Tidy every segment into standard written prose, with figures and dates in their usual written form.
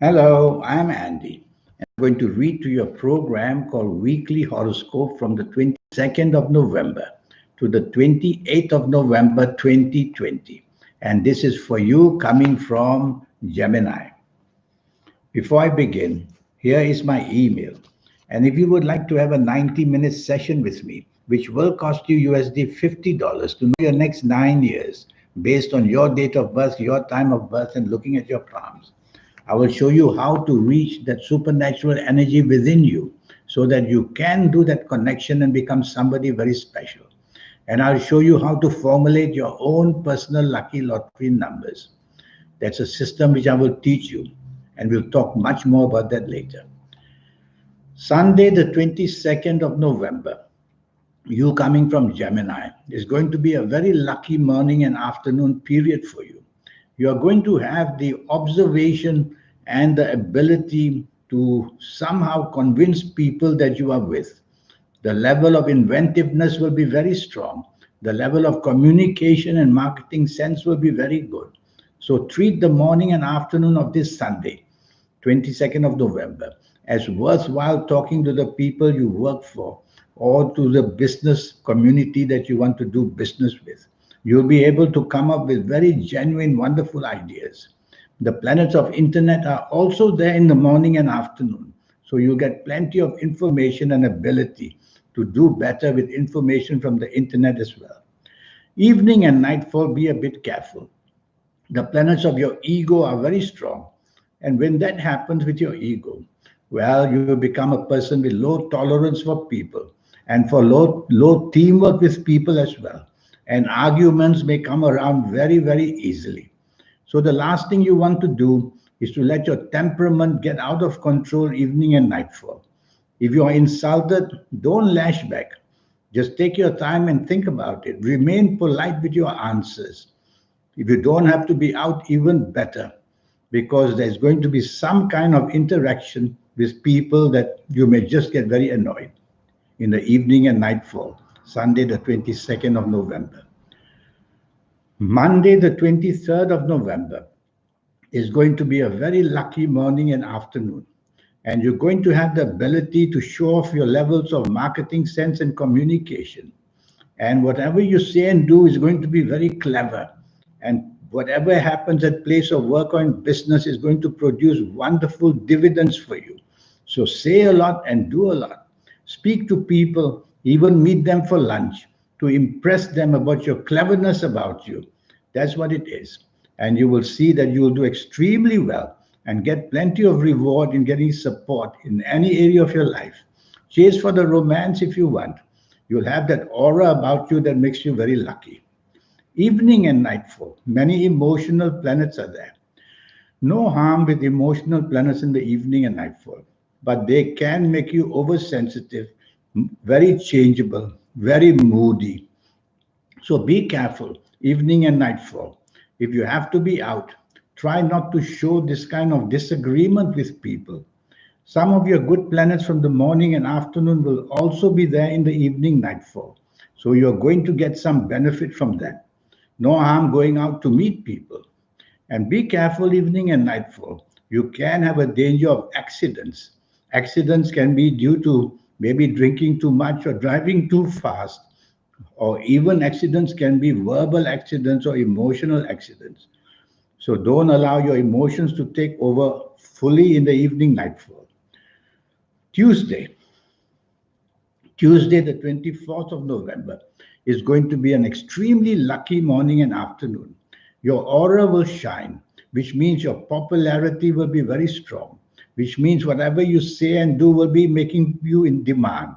Hello, I'm Andy. I'm going to read to you a program called Weekly Horoscope from the 22nd of November to the 28th of November 2020. And this is for you coming from Gemini. Before I begin, here is my email. And if you would like to have a 90-minute session with me, which will cost you USD $50 to know your next 9 years based on your date of birth, your time of birth, and looking at your palms, I will show you how to reach that supernatural energy within you so that you can do that connection and become somebody very special. And I'll show you how to formulate your own personal lucky lottery numbers. That's a system which I will teach you, and we'll talk much more about that later. Sunday, the 22nd of November, you coming from Gemini, is going to be a very lucky morning and afternoon period for you. You are going to have the observation and the ability to somehow convince people that you are with. The level of inventiveness will be very strong. The level of communication and marketing sense will be very good. So treat the morning and afternoon of this Sunday, 22nd of November, as worthwhile talking to the people you work for or to the business community that you want to do business with. You'll be able to come up with very genuine, wonderful ideas. The planets of internet are also there in the morning and afternoon. So you get plenty of information and ability to do better with information from the internet as well. Evening and nightfall, be a bit careful. The planets of your ego are very strong. And when that happens with your ego, well, you become a person with low tolerance for people and for low teamwork with people as well. And arguments may come around very, very easily. So the last thing you want to do is to let your temperament get out of control evening and nightfall. If you are insulted, don't lash back. Just take your time and think about it. Remain polite with your answers. If you don't have to be out, even better, because there's going to be some kind of interaction with people that you may just get very annoyed in the evening and nightfall, Sunday, the 22nd of November. Monday, the 23rd of November, is going to be a very lucky morning and afternoon. And you're going to have the ability to show off your levels of marketing sense and communication. And whatever you say and do is going to be very clever. And whatever happens at place of work or in business is going to produce wonderful dividends for you. So say a lot and do a lot. Speak to people, even meet them for lunch to impress them about your cleverness about you. That's what it is. And you will see that you will do extremely well and get plenty of reward in getting support in any area of your life. Chase for the romance if you want. You'll have that aura about you that makes you very lucky. Evening and nightfall, many emotional planets are there. No harm with emotional planets in the evening and nightfall, but they can make you oversensitive, very changeable, very moody. So be careful, evening and nightfall. If you have to be out, try not to show this kind of disagreement with people. Some of your good planets from the morning and afternoon will also be there in the evening nightfall. So you're going to get some benefit from that. No harm going out to meet people. And be careful evening and nightfall. You can have a danger of accidents. Accidents can be due to maybe drinking too much or driving too fast, or even accidents can be verbal accidents or emotional accidents. So don't allow your emotions to take over fully in the evening nightfall. Tuesday, Tuesday, the 24th of November, is going to be an extremely lucky morning and afternoon. Your aura will shine, which means your popularity will be very strong, which means whatever you say and do will be making you in demand.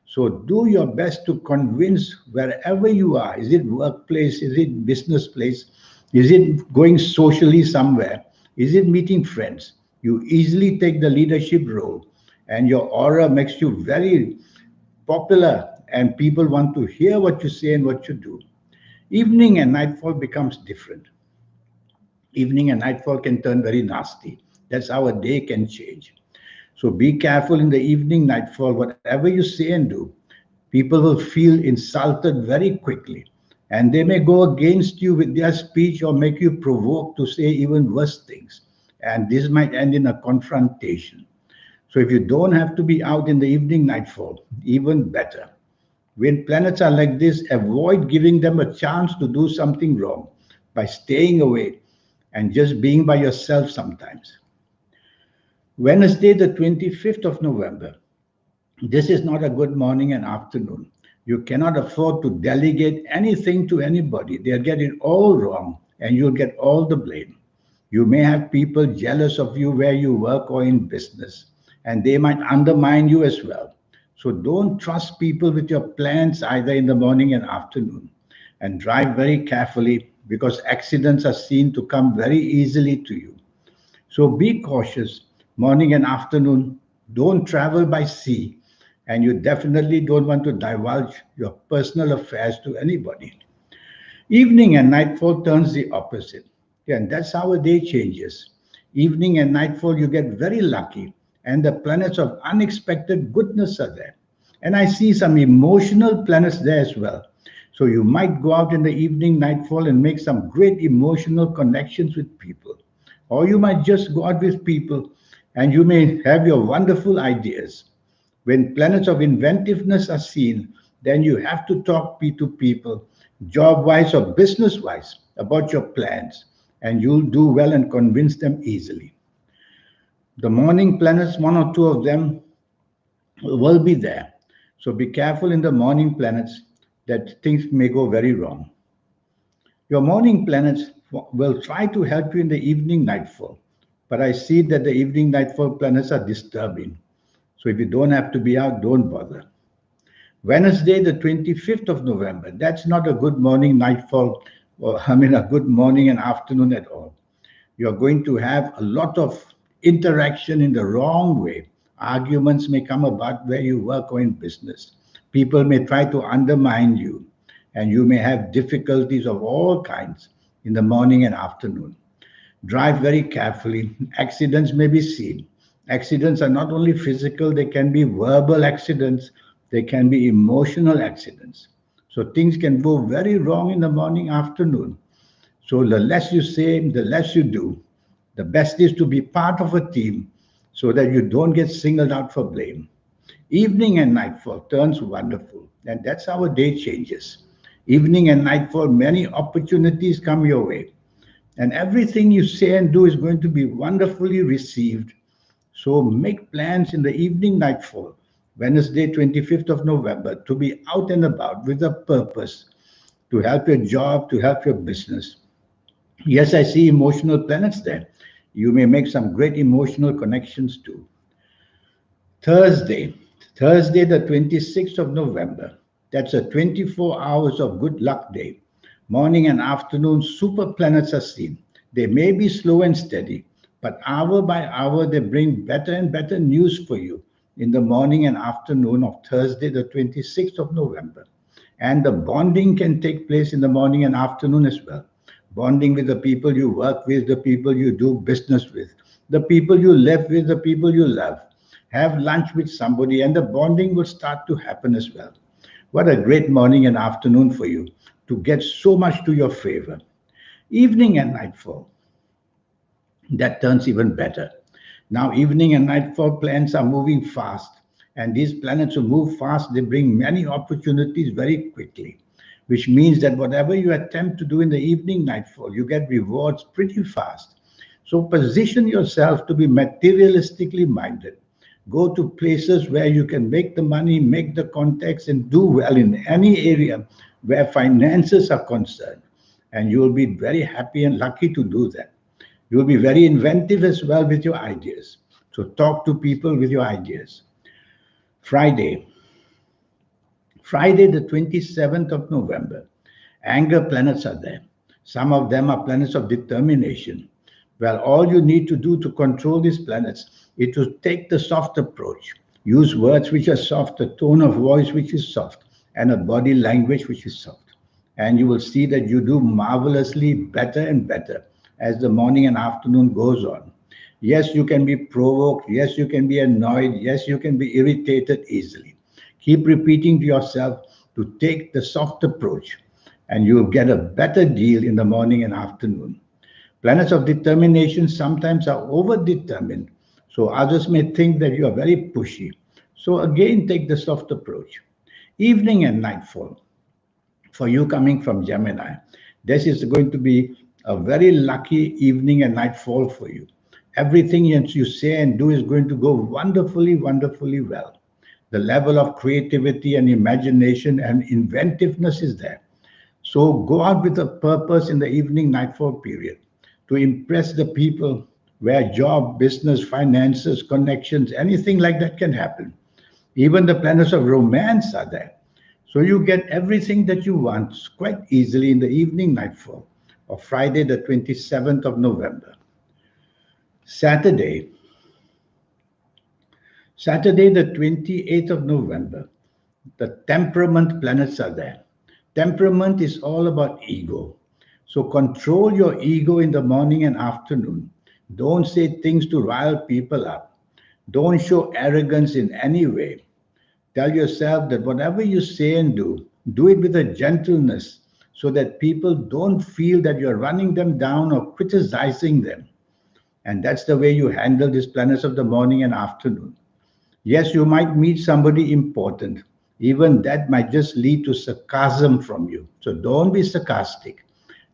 So do your best to convince wherever you are. Is it workplace? Is it business place? Is it going socially somewhere? Is it meeting friends? You easily take the leadership role, and your aura makes you very popular, and people want to hear what you say and what you do. Evening and nightfall becomes different. Evening and nightfall can turn very nasty. That's how a day can change. So be careful in the evening, nightfall, whatever you say and do. People will feel insulted very quickly. And they may go against you with their speech or make you provoke to say even worse things. and this might end in a confrontation. So if you don't have to be out in the evening nightfall, even better. When planets are like this, avoid giving them a chance to do something wrong by staying away and just being by yourself sometimes. Wednesday, the 25th of November. This is not a good morning and afternoon. You cannot afford to delegate anything to anybody. They'll get it all wrong and you'll get all the blame. You may have people jealous of you where you work or in business, and they might undermine you as well. So don't trust people with your plans either in the morning and afternoon. And drive very carefully because accidents are seen to come very easily to you. So be cautious, morning and afternoon. Don't travel by sea, and you definitely don't want to divulge your personal affairs to anybody. Evening and nightfall turns the opposite. Yeah, and that's how a day changes. Evening and nightfall, you get very lucky, and the planets of unexpected goodness are there. And I see some emotional planets there as well. So you might go out in the evening, nightfall, and make some great emotional connections with people. Or you might just go out with people and you may have your wonderful ideas. When planets of inventiveness are seen, then you have to talk to people, job wise or business wise, about your plans, and you'll do well and convince them easily. The morning planets, one or two of them, will be there. So be careful in the morning planets that things may go very wrong. Your morning planets will try to help you in the evening nightfall, but I see that the evening nightfall planets are disturbing. So if you don't have to be out, don't bother. Wednesday, the 25th of November, that's not a good morning nightfall, or I mean, a good morning and afternoon at all. You're going to have a lot of interaction in the wrong way. Arguments may come about where you work or in business. People may try to undermine you, and you may have difficulties of all kinds in the morning and afternoon. Drive very carefully. Accidents may be seen. Accidents are not only physical, they can be verbal accidents, they can be emotional accidents. So things can go very wrong in the morning, afternoon. So the less you say, the less you do. The best is to be part of a team so that you don't get singled out for blame. Evening and nightfall turns wonderful, and that's how a day changes. Evening and nightfall, many opportunities come your way, and everything you say and do is going to be wonderfully received. So make plans in the evening nightfall, Wednesday, 25th of November, to be out and about with a purpose to help your job, to help your business. Yes, I see emotional planets there. You may make some great emotional connections too. Thursday, Thursday, the 26th of November. That's a 24 hours of good luck day. Morning and afternoon, super planets are seen. They may be slow and steady, but hour by hour, they bring better and better news for you in the morning and afternoon of Thursday, the 26th of November. And the bonding can take place in the morning and afternoon as well. Bonding with the people you work with, the people you do business with, the people you live with, the people you love. Have lunch with somebody, and the bonding will start to happen as well. What a great morning and afternoon for you to get so much to your favor. Evening and nightfall, that turns even better. Now, evening and nightfall plans are moving fast, and these planets who move fast, they bring many opportunities very quickly, which means that whatever you attempt to do in the evening nightfall, you get rewards pretty fast. So position yourself to be materialistically minded. Go to places where you can make the money, make the contacts, and do well in any area where finances are concerned. And you will be very happy and lucky to do that. You will be very inventive as well with your ideas. So talk to people with your ideas. Friday, Friday, the 27th of November. Anger planets are there. Some of them are planets of determination. Well, all you need to do to control these planets is to take the soft approach. Use words which are soft, a tone of voice which is soft, and a body language which is soft. And you will see that you do marvelously better and better as the morning and afternoon goes on. Yes, you can be provoked. Yes, you can be annoyed. Yes, you can be irritated easily. Keep repeating to yourself to take the soft approach, and you'll get a better deal in the morning and afternoon. Planets of determination sometimes are over-determined, so others may think that you are very pushy. So again, take the soft approach. Evening and nightfall. For you coming from Gemini, this is going to be a very lucky evening and nightfall for you. Everything you say and do is going to go wonderfully, wonderfully well. The level of creativity and imagination and inventiveness is there. So go out with a purpose in the evening nightfall period to impress the people where job, business, finances, connections, anything like that can happen. Even the planets of romance are there. So you get everything that you want quite easily in the evening nightfall of Friday, the 27th of November. Saturday, the 28th of November, the temperament planets are there. Temperament is all about ego. So control your ego in the morning and afternoon. Don't say things to rile people up. Don't show arrogance in any way. Tell yourself that whatever you say and do it with a gentleness so that people don't feel that you're running them down or criticizing them. And that's the way you handle these planets of the morning and afternoon. Yes, you might meet somebody important. Even that might just lead to sarcasm from you. So don't be sarcastic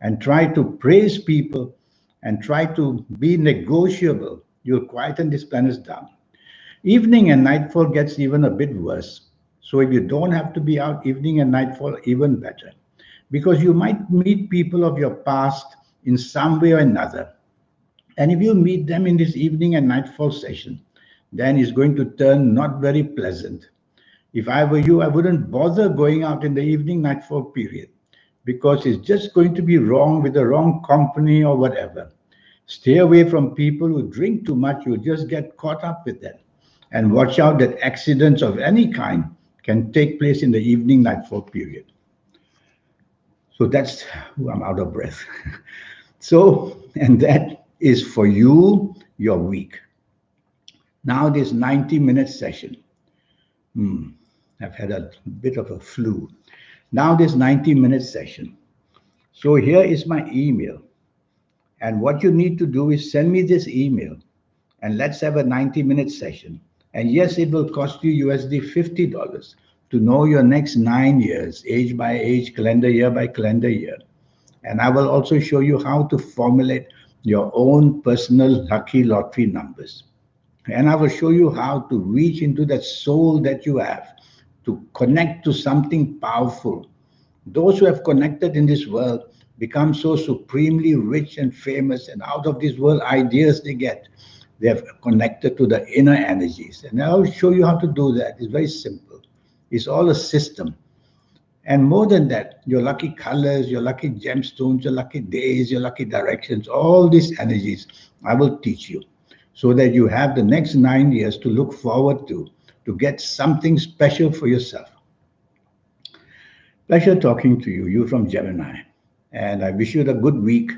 and try to praise people and try to be negotiable. You'll quieten these planets down. Evening and nightfall gets even a bit worse. So if you don't have to be out evening and nightfall, even better. Because you might meet people of your past in some way or another. And if you meet them in this evening and nightfall session, then it's going to turn not very pleasant. If I were you, I wouldn't bother going out in the evening nightfall period because it's just going to be wrong with the wrong company or whatever. Stay away from people who drink too much, you'll just get caught up with them. And watch out that accidents of any kind can take place in the evening nightfall period. So that's, I'm out of breath. So, and that is for you, your week. Now this 90-minute session. I've had a bit of a flu. Now this 90-minute session. So here is my email. And what you need to do is send me this email and let's have a 90-minute session. And yes, it will cost you USD $50 to know your next 9 years, age by age, calendar year by calendar year. And I will also show you how to formulate your own personal lucky lottery numbers. And I will show you how to reach into that soul that you have, to connect to something powerful. Those who have connected in this world become so supremely rich and famous, and out of this world ideas they get. They have connected to the inner energies. And I will show you how to do that. It's very simple. It's all a system. And more than that, your lucky colors, your lucky gemstones, your lucky days, your lucky directions, all these energies, I will teach you so that you have the next 9 years to look forward to get something special for yourself. Pleasure talking to you, you from Gemini. And I wish you a good week,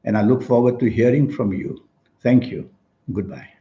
and I look forward to hearing from you. Thank you. Goodbye.